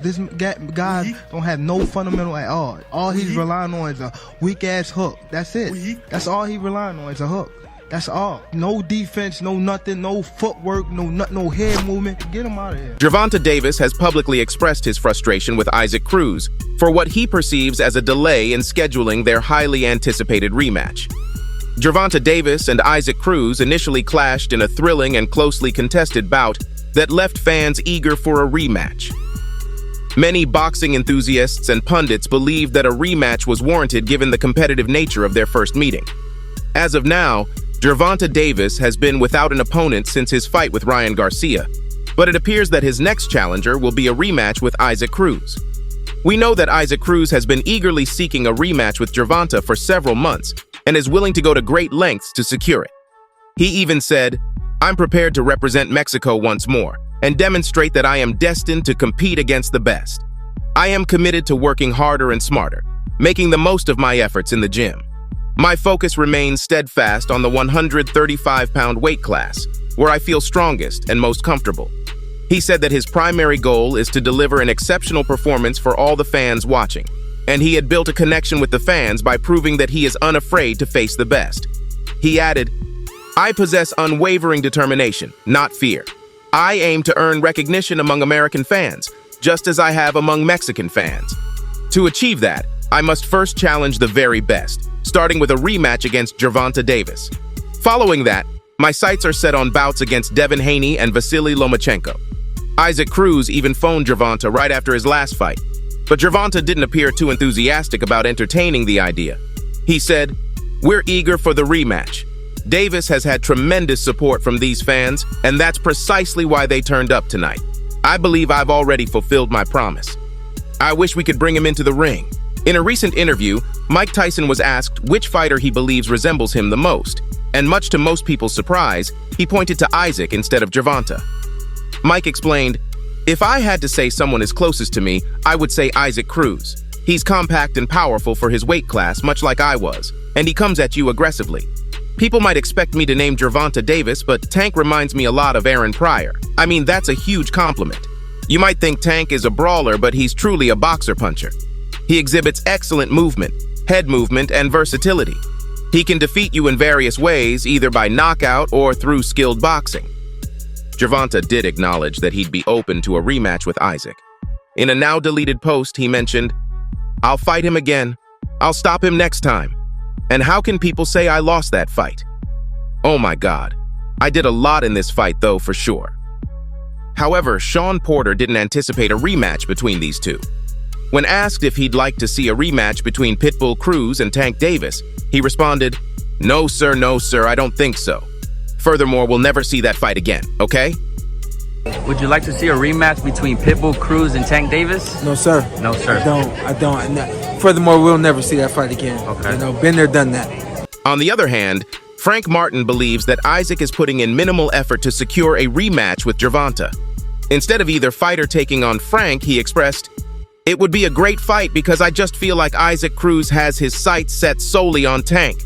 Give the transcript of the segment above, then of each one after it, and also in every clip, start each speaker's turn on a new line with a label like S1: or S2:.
S1: This guy don't have no fundamental at all. All he's relying on is a weak-ass hook. That's it. That's all he relying on is a hook. That's all. No defense, no nothing, no footwork, no head movement. Get him out of here.
S2: Gervonta Davis has publicly expressed his frustration with Isaac Cruz for what he perceives as a delay in scheduling their highly anticipated rematch. Gervonta Davis and Isaac Cruz initially clashed in a thrilling and closely contested bout that left fans eager for a rematch. Many boxing enthusiasts and pundits believed that a rematch was warranted given the competitive nature of their first meeting. As of now, Gervonta Davis has been without an opponent since his fight with Ryan Garcia, but it appears that his next challenger will be a rematch with Isaac Cruz. We know that Isaac Cruz has been eagerly seeking a rematch with Gervonta for several months and is willing to go to great lengths to secure it. He even said, "I'm prepared to represent Mexico once more and demonstrate that I am destined to compete against the best. I am committed to working harder and smarter, making the most of my efforts in the gym. My focus remains steadfast on the 135-pound weight class, where I feel strongest and most comfortable." He said that his primary goal is to deliver an exceptional performance for all the fans watching, and he had built a connection with the fans by proving that he is unafraid to face the best. He added, "I possess unwavering determination, not fear. I aim to earn recognition among American fans, just as I have among Mexican fans. To achieve that, I must first challenge the very best, starting with a rematch against Gervonta Davis. Following that, my sights are set on bouts against Devin Haney and Vasily Lomachenko." Isaac Cruz even phoned Gervonta right after his last fight, but Gervonta didn't appear too enthusiastic about entertaining the idea. He said, "We're eager for the rematch. Davis has had tremendous support from these fans, and that's precisely why they turned up tonight. I believe I've already fulfilled my promise. I wish we could bring him into the ring." In a recent interview, Mike Tyson was asked which fighter he believes resembles him the most, and much to most people's surprise, he pointed to Isaac instead of Gervonta. Mike explained, "If I had to say someone is closest to me, I would say Isaac Cruz. He's compact and powerful for his weight class, much like I was, and he comes at you aggressively. People might expect me to name Gervonta Davis, but Tank reminds me a lot of Aaron Pryor. I mean, that's a huge compliment. You might think Tank is a brawler, but he's truly a boxer puncher. He exhibits excellent movement, head movement, and versatility. He can defeat you in various ways, either by knockout or through skilled boxing." Gervonta did acknowledge that he'd be open to a rematch with Isaac. In a now-deleted post, he mentioned, "I'll fight him again. I'll stop him next time. And how can people say I lost that fight? Oh my God. I did a lot in this fight, though, for sure." However, Sean Porter didn't anticipate a rematch between these two. When asked if he'd like to see a rematch between Pitbull Cruz and Tank Davis, he responded, no, sir, I don't think so. Furthermore, we'll never see that fight again, okay?"
S3: Would you like to see a rematch between Pitbull Cruz and Tank Davis?
S4: No, sir.
S3: No, sir.
S4: I don't. Furthermore, we'll never see that fight again.
S3: Okay.
S4: You know, been there, done that.
S2: On the other hand, Frank Martin believes that Isaac is putting in minimal effort to secure a rematch with Gervonta. Instead of either fighter taking on Frank, he expressed, "It would be a great fight because I just feel like Isaac Cruz has his sights set solely on Tank.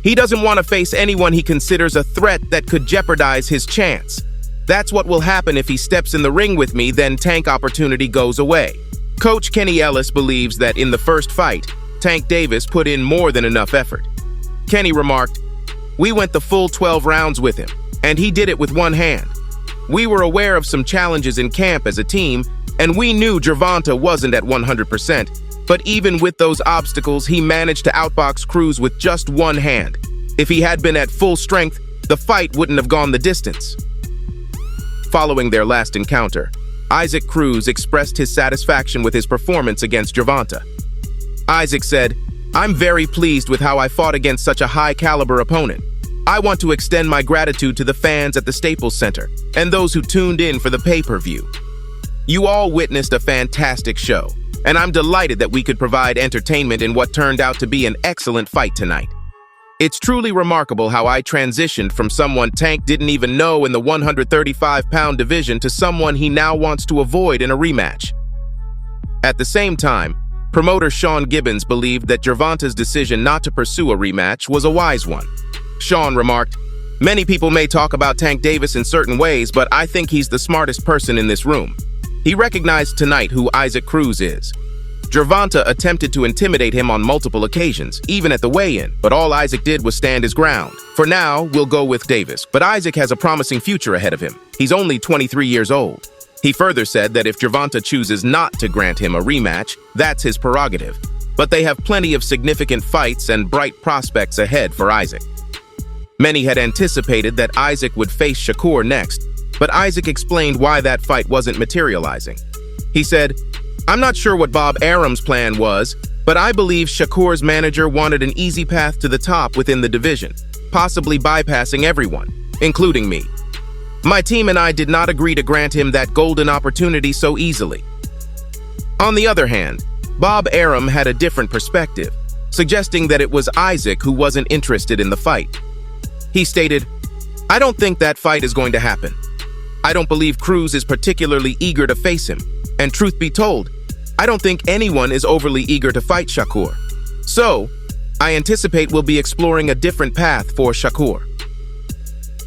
S2: He doesn't want to face anyone he considers a threat that could jeopardize his chance. That's what will happen if he steps in the ring with me, then Tank opportunity goes away." Coach Kenny Ellis believes that in the first fight, Tank Davis put in more than enough effort. Kenny remarked, "We went the full 12 rounds with him, and he did it with one hand. We were aware of some challenges in camp as a team, and we knew Gervonta wasn't at 100%, but even with those obstacles, he managed to outbox Cruz with just one hand. If he had been at full strength, the fight wouldn't have gone the distance." Following their last encounter, Isaac Cruz expressed his satisfaction with his performance against Gervonta. Isaac said, "I'm very pleased with how I fought against such a high-caliber opponent. I want to extend my gratitude to the fans at the Staples Center and those who tuned in for the pay-per-view. You all witnessed a fantastic show, and I'm delighted that we could provide entertainment in what turned out to be an excellent fight tonight. It's truly remarkable how I transitioned from someone Tank didn't even know in the 135-pound division to someone he now wants to avoid in a rematch." At the same time, promoter Sean Gibbons believed that Gervonta's decision not to pursue a rematch was a wise one. Sean remarked, "Many people may talk about Tank Davis in certain ways, but I think he's the smartest person in this room. He recognized tonight who Isaac Cruz is. Gervonta attempted to intimidate him on multiple occasions, even at the weigh-in, but all Isaac did was stand his ground. For now, we'll go with Davis, but Isaac has a promising future ahead of him. He's only 23 years old. He further said that if Gervonta chooses not to grant him a rematch, that's his prerogative. But they have plenty of significant fights and bright prospects ahead for Isaac. Many had anticipated that Isaac would face Shakur next, but Isaac explained why that fight wasn't materializing. He said, "I'm not sure what Bob Arum's plan was, but I believe Shakur's manager wanted an easy path to the top within the division, possibly bypassing everyone, including me. My team and I did not agree to grant him that golden opportunity so easily." On the other hand, Bob Arum had a different perspective, suggesting that it was Isaac who wasn't interested in the fight. He stated, "I don't think that fight is going to happen. I don't believe Cruz is particularly eager to face him. And truth be told, I don't think anyone is overly eager to fight Shakur. So, I anticipate we'll be exploring a different path for Shakur.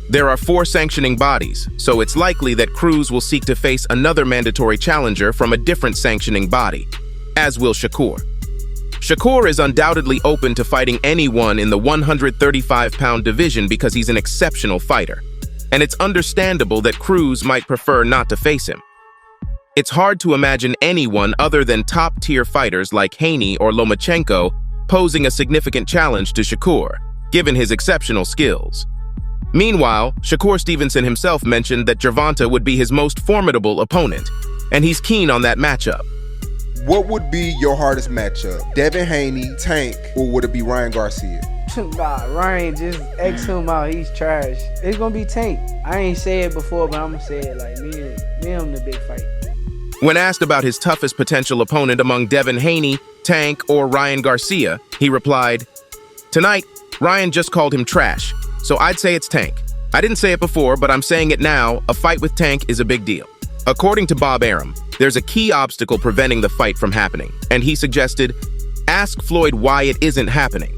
S2: There are 4 sanctioning bodies, so it's likely that Cruz will seek to face another mandatory challenger from a different sanctioning body, as will Shakur. Shakur is undoubtedly open to fighting anyone in the 135-pound division because he's an exceptional fighter, and it's understandable that Cruz might prefer not to face him. It's hard to imagine anyone other than top-tier fighters like Haney or Lomachenko posing a significant challenge to Shakur, given his exceptional skills. Meanwhile, Shakur Stevenson himself mentioned that Gervonta would be his most formidable opponent, and he's keen on that matchup.
S5: What would be your hardest matchup? Devin Haney, Tank, or would it be Ryan Garcia?
S6: Nah, Ryan, just X him out. He's trash. It's gonna be Tank. I ain't said it before, but I'm gonna say it like me and him the big fight.
S2: When asked about his toughest potential opponent among Devin Haney, Tank, or Ryan Garcia, he replied, "Tonight, Ryan just called him trash, so I'd say it's Tank. I didn't say it before, but I'm saying it now. A fight with Tank is a big deal." According to Bob Arum, there's a key obstacle preventing the fight from happening, and he suggested, "Ask Floyd why it isn't happening.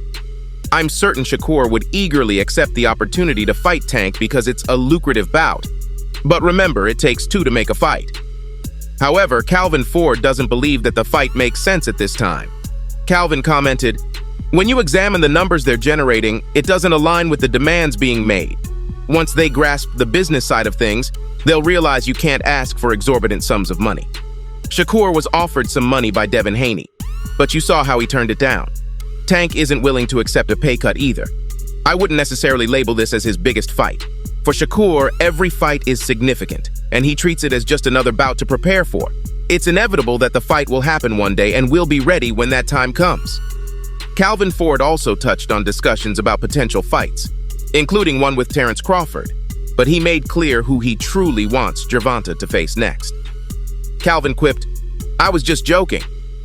S2: I'm certain Shakur would eagerly accept the opportunity to fight Tank because it's a lucrative bout. But remember, it takes 2 to make a fight." However, Calvin Ford doesn't believe that the fight makes sense at this time. Calvin commented, "When you examine the numbers they're generating, it doesn't align with the demands being made. Once they grasp the business side of things, they'll realize you can't ask for exorbitant sums of money." Shakur was offered some money by Devin Haney, but you saw how he turned it down. Tank isn't willing to accept a pay cut either. I wouldn't necessarily label this as his biggest fight. For Shakur, every fight is significant, and he treats it as just another bout to prepare for. It's inevitable that the fight will happen one day, and we'll be ready when that time comes. Calvin Ford also touched on discussions about potential fights, including one with Terrence Crawford, but he made clear who he truly wants Gervonta to face next. Calvin quipped, "I was just joking.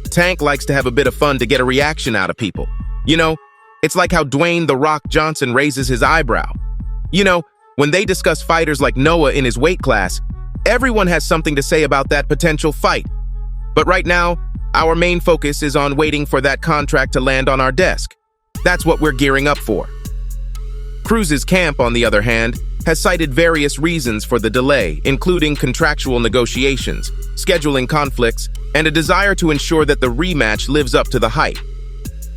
S2: Tank likes to have a bit of fun to get a reaction out of people. You know, it's like how Dwayne "The Rock" Johnson raises his eyebrow. You know, when they discuss fighters like Noah in his weight class, everyone has something to say about that potential fight. But right now, our main focus is on waiting for that contract to land on our desk. That's what we're gearing up for." Cruz's camp, on the other hand, has cited various reasons for the delay, including contractual negotiations, scheduling conflicts, and a desire to ensure that the rematch lives up to the hype.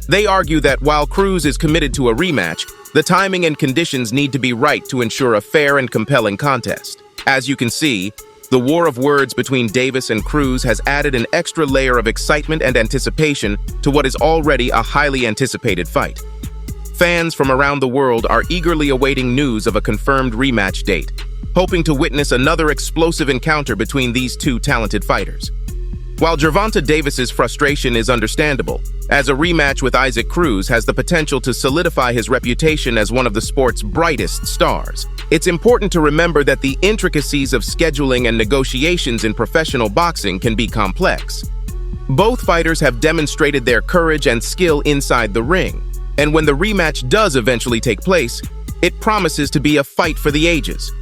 S2: They argue that while Cruz is committed to a rematch, the timing and conditions need to be right to ensure a fair and compelling contest. As you can see, the war of words between Davis and Cruz has added an extra layer of excitement and anticipation to what is already a highly anticipated fight. Fans from around the world are eagerly awaiting news of a confirmed rematch date, hoping to witness another explosive encounter between these 2 talented fighters. While Gervonta Davis's frustration is understandable, as a rematch with Isaac Cruz has the potential to solidify his reputation as one of the sport's brightest stars, it's important to remember that the intricacies of scheduling and negotiations in professional boxing can be complex. Both fighters have demonstrated their courage and skill inside the ring, and when the rematch does eventually take place, it promises to be a fight for the ages.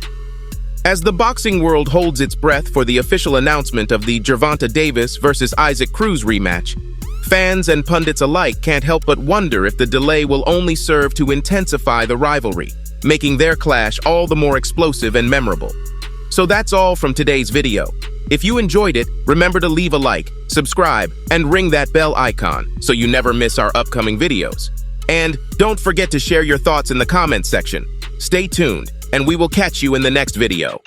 S2: As the boxing world holds its breath for the official announcement of the Gervonta Davis versus Isaac Cruz rematch, fans and pundits alike can't help but wonder if the delay will only serve to intensify the rivalry, making their clash all the more explosive and memorable. So that's all from today's video. If you enjoyed it, remember to leave a like, subscribe, and ring that bell icon so you never miss our upcoming videos. And don't forget to share your thoughts in the comments section. Stay tuned, and we will catch you in the next video.